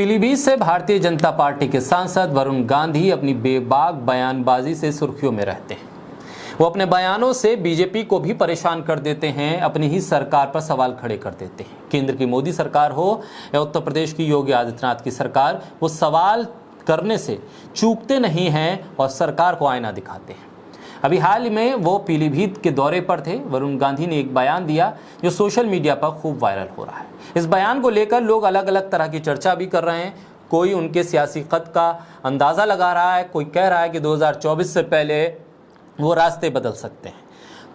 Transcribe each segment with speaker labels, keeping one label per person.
Speaker 1: पीलीभीत से भारतीय जनता पार्टी के सांसद वरुण गांधी अपनी बेबाक बयानबाजी से सुर्खियों में रहते हैं। वो अपने बयानों से बीजेपी को भी परेशान कर देते हैं, अपनी ही सरकार पर सवाल खड़े कर देते हैं। केंद्र की मोदी सरकार हो या उत्तर प्रदेश की योगी आदित्यनाथ की सरकार, वो सवाल करने से चूकते नहीं हैं और सरकार को आईना दिखाते हैं। अभी हाल में वो पीलीभीत के दौरे पर थे। वरुण गांधी ने एक बयान दिया जो सोशल मीडिया पर खूब वायरल हो रहा है। इस बयान को लेकर लोग अलग अलग तरह की चर्चा भी कर रहे हैं। कोई उनके सियासी कद का अंदाज़ा लगा रहा है, कोई कह रहा है कि 2024 से पहले वो रास्ते बदल सकते हैं,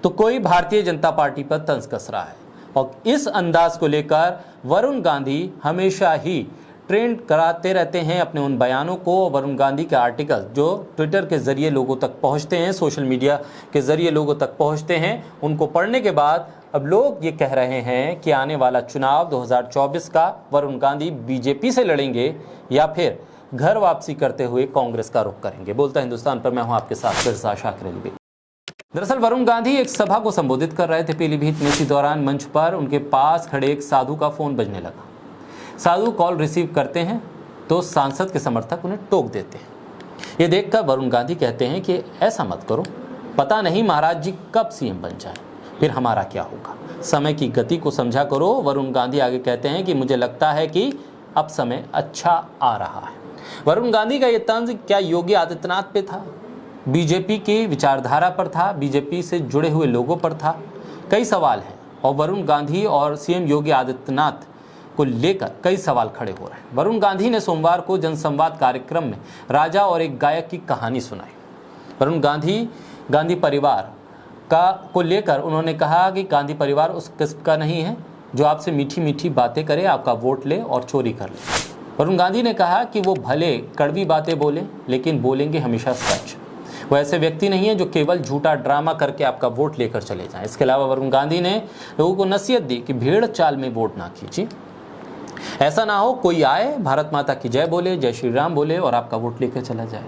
Speaker 1: तो कोई भारतीय जनता पार्टी पर तंज कस रहा है। और इस अंदाज को लेकर वरुण गांधी हमेशा ही ट्रेंड कराते रहते हैं अपने उन बयानों को। वरुण गांधी के आर्टिकल जो ट्विटर के ज़रिए लोगों तक पहुंचते हैं, सोशल मीडिया के ज़रिए लोगों तक पहुंचते हैं, उनको पढ़ने के बाद अब लोग ये कह रहे हैं कि आने वाला चुनाव 2024 का वरुण गांधी बीजेपी से लड़ेंगे या फिर घर वापसी करते हुए कांग्रेस का रुख करेंगे। बोलता हिंदुस्तान पर मैं हूं आपके साथ फिर शाकिर अली। दरअसल वरुण गांधी एक सभा को संबोधित कर रहे थे पीलीभीत में। इसी दौरान मंच पर उनके पास खड़े एक साधु का फोन बजने लगा। साधु कॉल रिसीव करते हैं तो सांसद के समर्थक उन्हें टोक देते हैं। ये देखकर वरुण गांधी कहते हैं कि ऐसा मत करो, पता नहीं महाराज जी कब सीएम बन जाए, फिर हमारा क्या होगा, समय की गति को समझा करो। वरुण गांधी आगे कहते हैं कि मुझे लगता है कि अब समय अच्छा आ रहा है। वरुण गांधी का ये तंज क्या योगी आदित्यनाथ पे था, बीजेपी की विचारधारा पर था, बीजेपी से जुड़े हुए लोगों पर था? कई सवाल हैं और वरुण गांधी और सीएम योगी आदित्यनाथ को लेकर कई सवाल खड़े हो रहे हैं। वरुण गांधी ने सोमवार को जनसंवाद कार्यक्रम में राजा और एक गायक की कहानी सुनाई। वरुण गांधी परिवार को लेकर उन्होंने कहा कि गांधी परिवार उस किस्म का नहीं है जो आपसे मीठी मीठी बातें करे, आपका वोट ले और चोरी कर ले। वरुण गांधी ने कहा कि वो भले कड़वी बातें बोले लेकिन बोलेंगे हमेशा सच। वो ऐसे व्यक्ति नहीं है जो केवल झूठा ड्रामा करके आपका वोट लेकर चले जाएं। इसके अलावा वरुण गांधी ने लोगों को नसीहत दी कि भेड़ चाल में वोट ना खींचिए। ऐसा ना हो कोई आए, भारत माता की जय बोले, जय श्री राम बोले और आपका वोट लेकर चला जाए।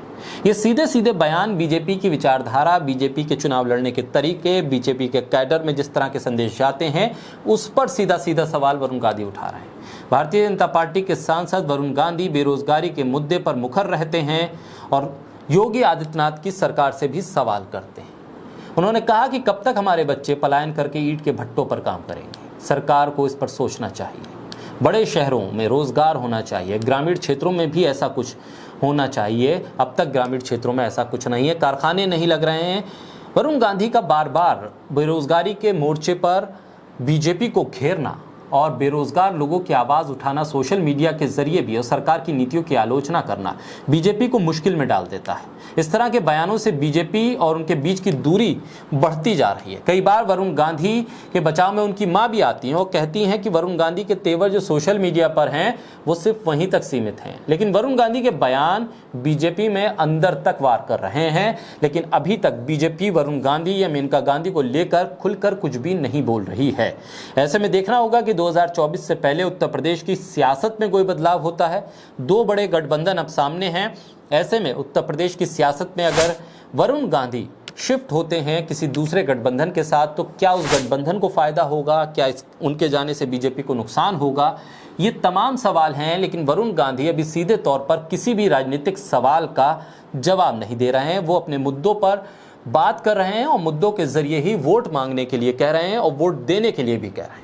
Speaker 1: ये सीधे सीधे बयान बीजेपी की विचारधारा, बीजेपी के चुनाव लड़ने के तरीके, बीजेपी के कैडर में जिस तरह के संदेश जाते हैं, उस पर सीधा सीधा सवाल वरुण गांधी उठा रहे हैं। भारतीय जनता पार्टी के सांसद वरुण गांधी बेरोजगारी के मुद्दे पर मुखर रहते हैं और योगी आदित्यनाथ की सरकार से भी सवाल करते हैं। उन्होंने कहा कि कब तक हमारे बच्चे पलायन करके ईंट के भट्टों पर काम करेंगे। सरकार को इस पर सोचना चाहिए। बड़े शहरों में रोजगार होना चाहिए, ग्रामीण क्षेत्रों में भी ऐसा कुछ होना चाहिए। अब तक ग्रामीण क्षेत्रों में ऐसा कुछ नहीं है, कारखाने नहीं लग रहे हैं। वरुण गांधी का बार बार बेरोजगारी के मोर्चे पर बीजेपी को घेरना और बेरोजगार लोगों की आवाज़ उठाना सोशल मीडिया के जरिए भी और सरकार की नीतियों की आलोचना करना बीजेपी को मुश्किल में डाल देता है। इस तरह के बयानों से बीजेपी और उनके बीच की दूरी बढ़ती जा रही है। कई बार वरुण गांधी के बचाव में उनकी मां भी आती हैं और कहती हैं कि वरुण गांधी के तेवर जो सोशल मीडिया पर हैं वो सिर्फ वहीं तक सीमित हैं। लेकिन वरुण गांधी के बयान बीजेपी में अंदर तक वार कर रहे हैं। लेकिन अभी तक बीजेपी वरुण गांधी या मेनका गांधी को लेकर खुलकर कुछ भी नहीं बोल रही है। ऐसे में देखना होगा कि 2024 से पहले उत्तर प्रदेश की सियासत में कोई बदलाव होता है। दो बड़े गठबंधन अब सामने हैं। ऐसे में उत्तर प्रदेश की सियासत में अगर वरुण गांधी शिफ्ट होते हैं किसी दूसरे गठबंधन के साथ, तो क्या उस गठबंधन को फायदा होगा, क्या उनके जाने से बीजेपी को नुकसान होगा? ये तमाम सवाल हैं। लेकिन वरुण गांधी अभी सीधे तौर पर किसी भी राजनीतिक सवाल का जवाब नहीं दे रहे हैं। वो अपने मुद्दों पर बात कर रहे हैं और मुद्दों के जरिए ही वोट मांगने के लिए कह रहे हैं और वोट देने के लिए भी कह रहे हैं।